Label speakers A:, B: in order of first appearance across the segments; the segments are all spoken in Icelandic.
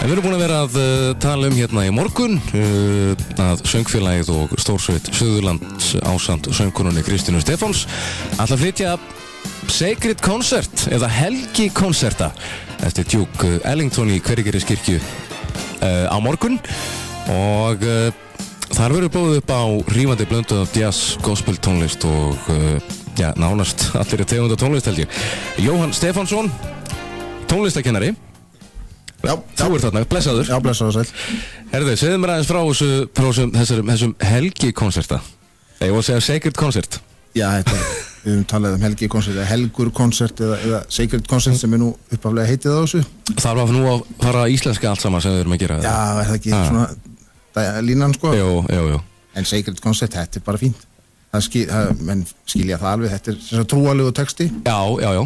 A: En við erum búin að vera að tala hérna í morgun að söngfélagið og stórsveit Suðurlands ásamt söngkonunni Kristínu Stefáns ætla að flytja Sacred Concert eða helgikonserta eftir Duke Ellington í Hveragerðiskirkju á morgun og þar verður búið upp á rífandi blöndu af jazz, gospel tónlist og nánast allir tegunda tónlist held ég. Jóhann Stefánsson, tónlistakennari.
B: Já,
A: þú ert þarna, blessaður.
B: Já, blessaður sæll.
A: Herðu, segðu mér aðeins frá þessum helgikonserta. Ég var að segja Sacred Concert.
B: Já, við talaðum helgikonsert eða helgurkonsert eða Sacred Concert sem nú uppaflega heitið á þessu.
A: Það var nú að fara íslenska allt saman sem við erum að gera.
B: Já, það ekki svona línan sko?
A: Jú.
B: En Sacred Concert, þetta bara fínt. Menn skilja það alveg, þetta þessar trúalegu texti.
A: Já.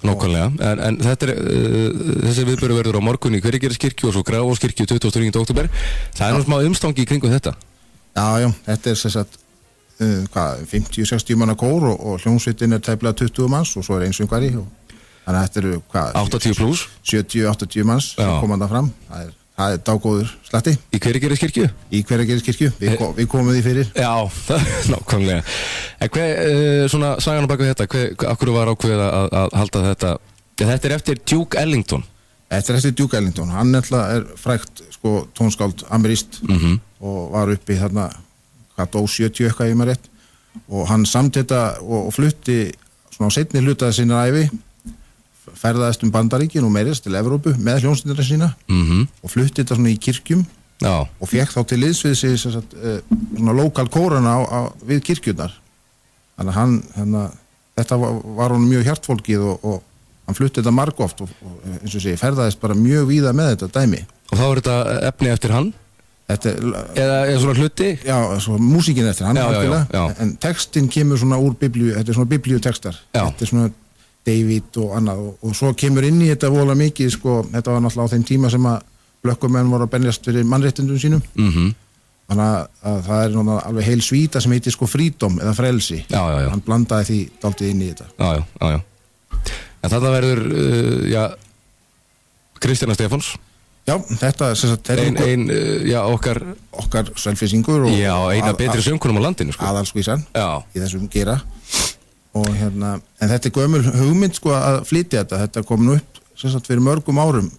A: Nákvæmlega, en þetta þessi viðburður verður á morgun í Hveragerðiskirkju og svo Grafarvogskirkju 29. október. Það smá umstangi í kringum þetta.
B: Já, þetta sem sagt 50-60 manna kór og hljómsveitin tæplega 20 manns og svo einsöngvari þannig að þetta eru
A: 80 plus
B: 70-80 manns sem koma þarna fram. Það dágóður slatti.
A: Í Hveragerðiskirkju?
B: Í Hveragerðiskirkju, við komum því fyrir.
A: Já, nákvæmlega. En svona sagan á bak við þetta, akkur var ákveðið að halda þetta? Þetta er eftir Duke Ellington.
B: Þetta er eftir Duke Ellington, hann er frægt tónskáld ameríst og var uppi þarna, hvað dó 70 eitthvað ég maður rétt og hann samt þetta og flutti svona á seinni hlutaði sinna ævi ferðaðist Bandaríkin og meirist til Evrópu með hljómsveitina sína og flutti þetta svona í kirkjum og fekk þá til liðs við sig svona lokal kórana við kirkjurnar þannig að þetta var honum mjög hjartfólkið og hann flutti þetta margoft og eins og segi ferðaðist bara mjög víða með þetta dæmi. Og
A: þá er þetta efni eftir hann? Eða svona hluti? Já,
B: músíkin eftir hann
A: já.
B: En textin kemur svona úr biblíu, þetta er svona biblíutextar þetta er svona David og annað og svo kemur inn í þetta vola mikið þetta var náttúrulega á þeim tíma sem að blökkumenn voru að benjast fyrir mannréttindum sínum þannig að það er náttúrulega alveg heil svíta sem heitir freedom eða frelsi hann blandaði því dálítið inn í þetta
A: Já. En þetta verður Kristjana Stefáns.
B: Já, þetta okkar selfisingur og
A: eina betri söngkonum á landinu
B: aðalskvísan í þessum gera og en þetta er gömul hugmynd að flytja þetta kom nú upp fyrir mörgum árum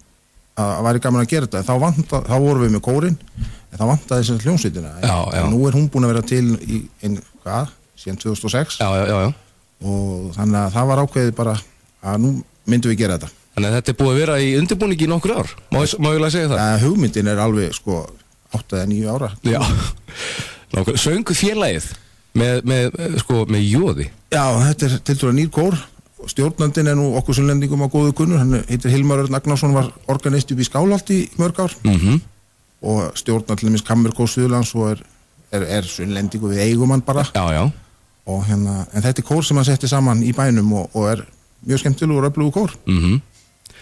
B: að væri gaman að gera þetta þá vorum við með kórinn en þá vantaði hljómsveitina nú er hún búin að vera til í síðan 2006 og þannig að það var ákveðið bara að nú myndum við gera þetta.
A: Þannig að þetta er búið að vera í undirbúningi í nokkur ár. Má ég alveg segja það?
B: Hugmyndin er alveg 8 eða 9 ára.
A: Já. Söngu félagið með jóði.
B: Já, þetta er tiltölulega nýr kór. Stjórnandinn er nú okkur sunnlendingum á góðu kunnur. Hann heitir Hilmar Örn Agnarsson, var organist upp í Skálholti í mörg ár. Og stjórnar til dæmis Kammerkór Suðurlands og er sunnlendingu við eigum hann bara.
A: Já.
B: Og en þetta er kór sem hann setti saman í bænum og er mjög skemmtilegur og öflugur kór.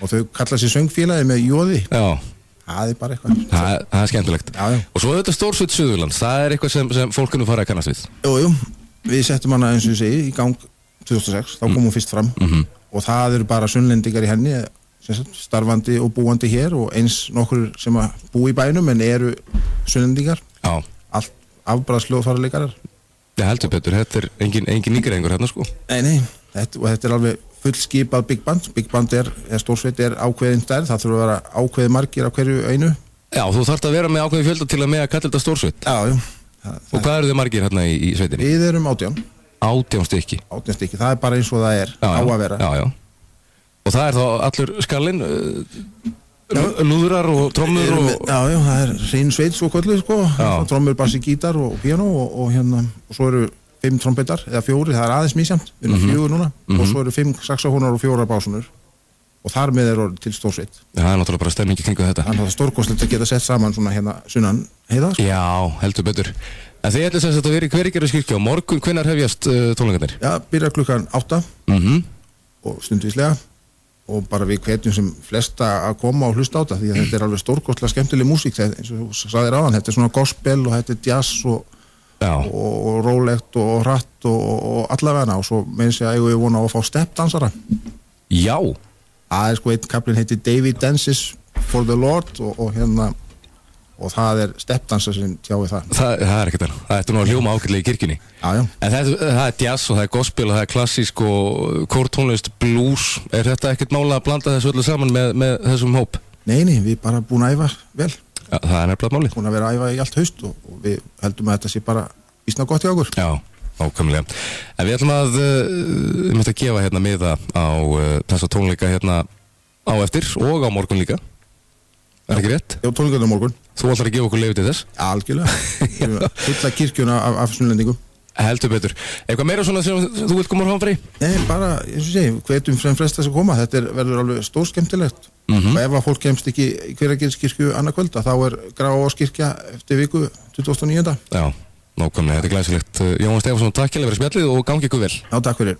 B: Og þau kalla sér söngfélagi með jóði. Já. Það er bara eitthvað.
A: Það er skemmtilegt.
B: Já.
A: Og svo þetta stórsveit Suðurlands, það er eitthvað sem fólkinu fara að kannast við.
B: Jú, við settum hana eins og ég segi í gang 2006, þá kom hún fyrst fram og það eru bara sunnlendingar í henni, starfandi og búandi hér og eins nokkur sem að búa í bænum en eru sunnlendingar. Já. Allt afbragðsljóðfaraleikarar.
A: Já, heldur betur, þetta er engin nýgreiðingur hérna
B: Nei, þetta er alveg fullskipað big band. Big band stórsveit ákveðin stærð, það þurfa að vera ákveði margir af hverju einu.
A: Já, þú þarft að vera með ákveði fjölda til að með að kalla þetta stórsveit.
B: Já.
A: Og hvað eru þið margir hérna í sveitinni?
B: Við erum 18.
A: 18 stykki.
B: 18 stykki, það er bara eins og það á að vera.
A: Já. Og það er þá allur skallinn, lúðrar og trommur og...
B: Já, það er hrein sveit svo kvöldu, trommur, bassi, gítar og piano og svo eru 5 trompetar, eða 4, það er aðeins misjæmt, við erum 4 núna, og svo eru 5 saxofónar og 4 básunur, og þar með er orðið til stórsveit.
A: Það er náttúrulega bara stemmingi kringu þetta.
B: Þannig að það er stórkostlegt að geta sett saman svona hérna sunnan heiða.
A: Já, heldur betur. En þið ætlið sem sagt að vera í Hveragerðiskirkju á morgun, hvenær hefjast tónleikarnir?
B: Já, byrja klukkan 8 og stundvíslega, og bara við hvetjum sem flesta að koma og hlusta á þetta, því að þetta er alveg stórkostlega skemmtileg músík, eins og þú sagðir áðan, þetta er svona gospel og þetta er jazz og rólegt og hratt og allavega og svo meins ég að ég vona á að fá steppdansara.
A: Já.
B: Það er einn kaplinn heitir David Dances for the Lord og það steppdansa sem tjái það.
A: Það er ekkert það. Það ætti nú að hljóma ágætlega í kirkjunni.
B: Já.
A: En það jazz og það gospel og það klassísk og kórtónlist, blues. Er þetta ekkert mála að blanda þessu öllu saman með þessum hóp?
B: Nei, við bara búin að æfa vel.
A: Ja, það er nefnilega málið.
B: Búin að vera að æfa í allt haust og við heldum að þetta sé bara býsna gott hjá okkur.
A: Já, nákvæmlega. En við ætlum að gefa hérna miða á þessa tónleika hérna á eftir og á morgun líka. Er ekki rétt?
B: Já, tónleikarnir á morgun.
A: Þú ætlar að gefa okkur leyfi til þess?
B: Algjörlega. Fulla kirkjuna af sunnlendingum.
A: Heldur betur. Eitthvað meira svona sem þú vilt koma fram fyrir?
B: Nei, bara, eins og segi, hvetum frem flesta sem koma. Þetta verður alveg stór skemmtilegt. Og ef að fólk kemst ekki í Hveragerðiskirkju annað kvöld, þá Grafarvogskirkja eftir viku 29.
A: Já, nákvæmlega. Þetta glæsilegt. Jóhann Stefánsson, takk fyrir spjallið og gangi ykkur vel.
B: Já, takk fyrir.